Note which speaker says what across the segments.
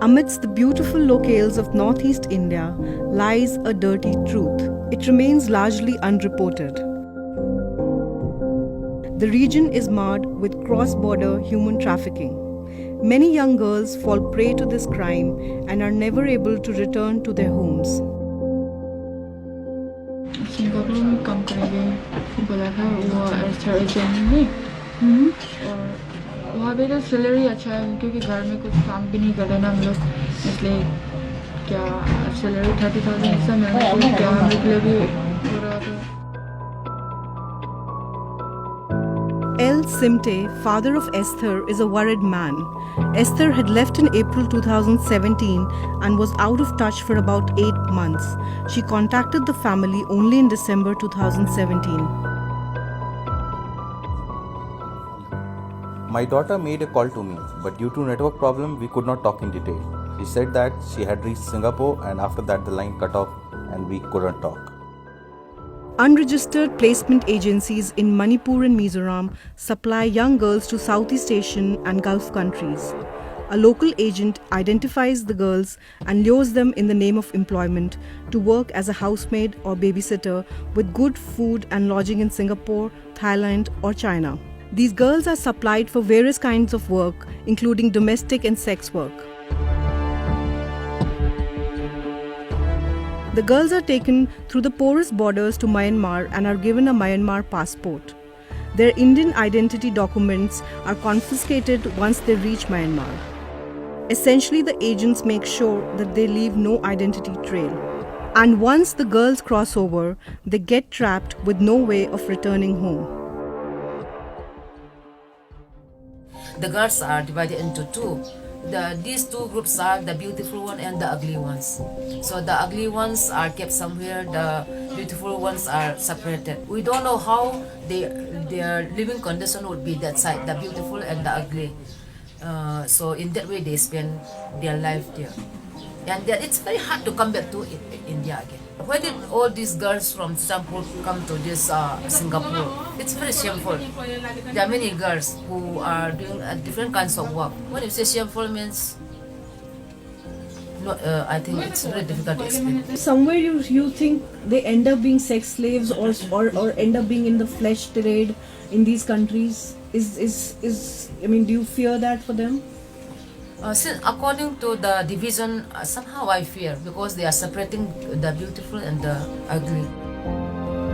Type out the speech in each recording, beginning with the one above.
Speaker 1: Amidst the beautiful locales of northeast India lies a dirty truth. It remains largely unreported. The region is marred with cross-border human trafficking. Many young girls fall prey to this crime and are never able to return to their homes.
Speaker 2: Singapore में काम करेंगे बोला था वो ester agent ने और वहाँ पे तो सैलरी अच्छा है क्योंकि घर में कुछ काम भी नहीं करते ना हम लोग इसलिए क्या सैलरी 30,000 ऐसा मिलना तो क्या हम लोग के लिए भी हो रहा था।
Speaker 1: El Simte, father of Esther, is a worried man. Esther had left in April 2017 and was out of touch for about 8 months. She contacted the family only in December 2017.
Speaker 3: My daughter made a call to me, but due to network problem, we could not talk in detail. She said that she had reached Singapore and after that the line cut off and we couldn't talk.
Speaker 1: Unregistered placement agencies in Manipur and Mizoram supply young girls to Southeast Asian and Gulf countries. A local agent identifies the girls and lures them in the name of employment to work as a housemaid or babysitter with good food and lodging in Singapore, Thailand, or China. These girls are supplied for various kinds of work, including domestic and sex work. The girls are taken through the porous borders to Myanmar and are given a Myanmar passport. Their Indian identity documents are confiscated once they reach Myanmar. Essentially, the agents make sure that they leave no identity trail. And once the girls cross over, they get trapped with no way of returning home.
Speaker 4: The girls are divided into two. These two groups are the beautiful one and the ugly ones. So the ugly ones are kept somewhere, the beautiful ones are separated. We don't know how their living condition would be that side, the beautiful and the ugly. So in that way they spend their life there. And then it's very hard to come back to India again. Why did all these girls from Singapore come to this Singapore? It's very shameful. There are many girls who are doing different kinds of work. When you say shameful means, no, I think it's very difficult to explain.
Speaker 1: Somewhere you think they end up being sex slaves or end up being in the flesh trade in these countries? Do you fear that for them?
Speaker 4: Since according to the division, somehow I fear because they are separating the beautiful and the ugly.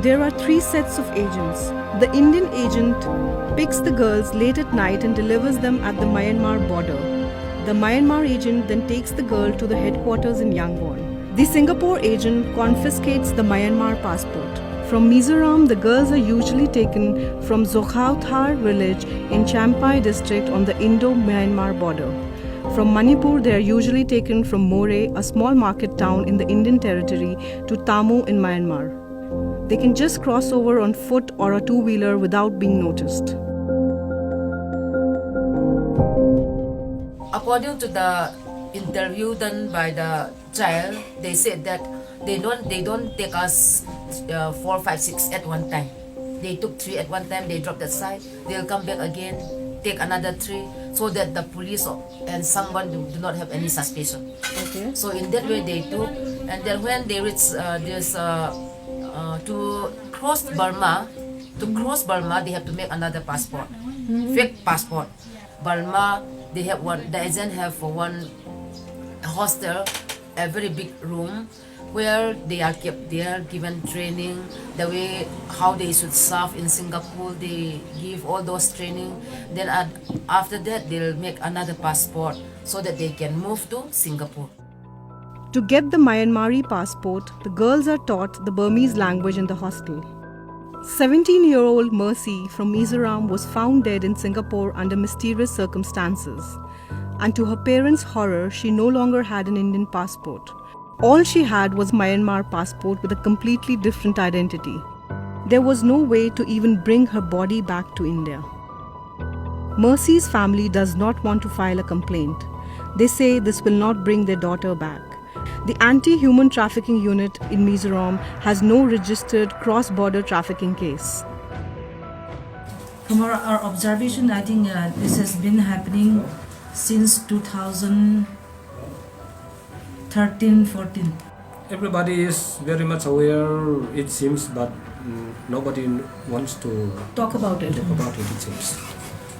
Speaker 1: There are 3 sets of agents. The Indian agent picks the girls late at night and delivers them at the Myanmar border. The Myanmar agent then takes the girl to the headquarters in Yangon. The Singapore agent confiscates the Myanmar passport. From Mizoram, the girls are usually taken from Zokhauthar village in Champai district on the Indo-Myanmar border. From Manipur, they are usually taken from More, a small market town in the Indian territory, to Tamu in Myanmar. They can just cross over on foot or a two-wheeler without being noticed.
Speaker 4: According to the interview done by the child, they said that they don't take us 4, 5, 6 at one time. They took 3 at one time. They drop that side. They'll come back again, take another 3, so that the police and someone do not have any suspicion.
Speaker 1: Okay.
Speaker 4: So in that way they do, and then when they reach to cross Burma, they have to make another passport, fake passport. Burma, they have one. The agent have for one hostel, a very big room, where they are kept there, given training, the way how they should serve in Singapore, they give all those training. Then after that, they'll make another passport so that they can move to Singapore.
Speaker 1: To get the Myanmari passport, the girls are taught the Burmese language in the hostel. 17-year-old Mercy from Mizoram was found dead in Singapore under mysterious circumstances. And to her parents' horror, she no longer had an Indian passport. All she had was Myanmar passport with a completely different identity. There was no way to even bring her body back to India. Mercy's family does not want to file a complaint. They say this will not bring their daughter back. The Anti-Human Trafficking Unit in Mizoram has no registered cross-border trafficking case.
Speaker 5: From our observation, I think this has been happening since 2000. 13, 14.
Speaker 6: Everybody is very much aware, it seems, but nobody wants to
Speaker 5: Talk about it.
Speaker 6: talk about it seems.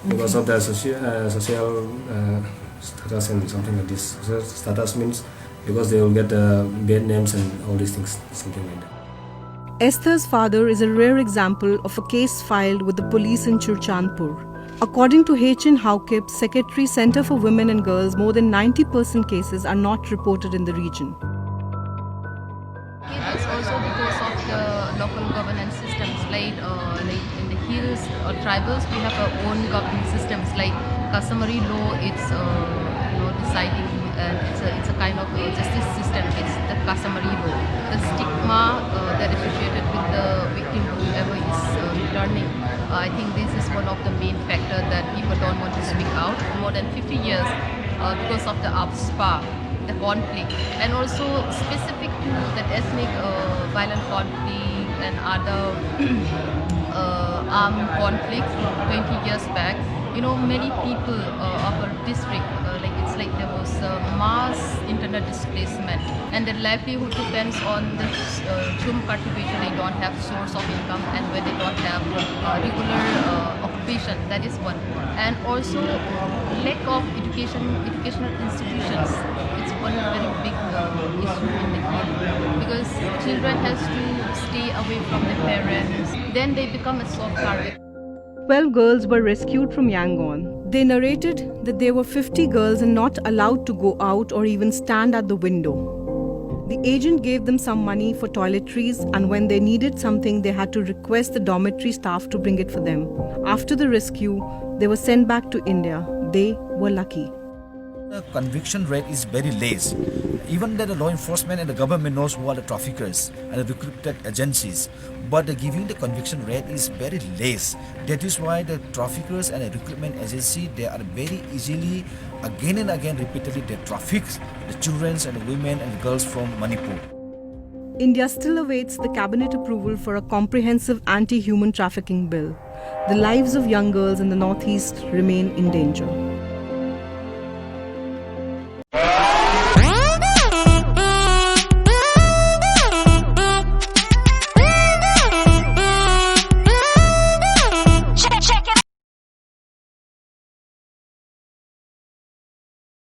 Speaker 6: Because of the social status and something like this. Social status means because they will get bad names and all these things, something like that.
Speaker 1: Esther's father is a rare example of a case filed with the police in Churchandpur. According to H.N. Haukip, Secretary Center for Women and Girls, more than 90% cases are not reported in the region.
Speaker 7: It's also because of the local governance systems, like in the hills or tribals, we have our own governance systems. Like customary law, it's deciding, and it's a kind of justice system. It's the customary law. The stigma that is associated with the victim, whoever is returning. I think this is one of the main factors that people don't want to speak out. More than 50 years because of the APSPA, the conflict, and also specific to the ethnic violent conflict and other armed conflicts 20 years back. Many people of our district, it's like there was mass internet displacement, and their livelihood depends on the chum cultivation. They don't have source of income, and when they don't have regular occupation, that is one. And also lack of educational institutions. It's one very big issue in the hill, because children has to stay away from their parents. Then they become a soft target.
Speaker 1: 12 girls were rescued from Yangon. They narrated that there were 50 girls and not allowed to go out or even stand at the window. The agent gave them some money for toiletries, and when they needed something, they had to request the dormitory staff to bring it for them. After the rescue, they were sent back to India. They were lucky.
Speaker 8: The conviction rate is very less. Even that the law enforcement and the government knows who are the traffickers and the recruited agencies, but giving the conviction rate is very less. That is why the traffickers and the recruitment agency, they are very easily, again and again, repeatedly, they traffic the children and the women and the girls from Manipur.
Speaker 1: India still awaits the cabinet approval for a comprehensive anti-human trafficking bill. The lives of young girls in the northeast remain in danger.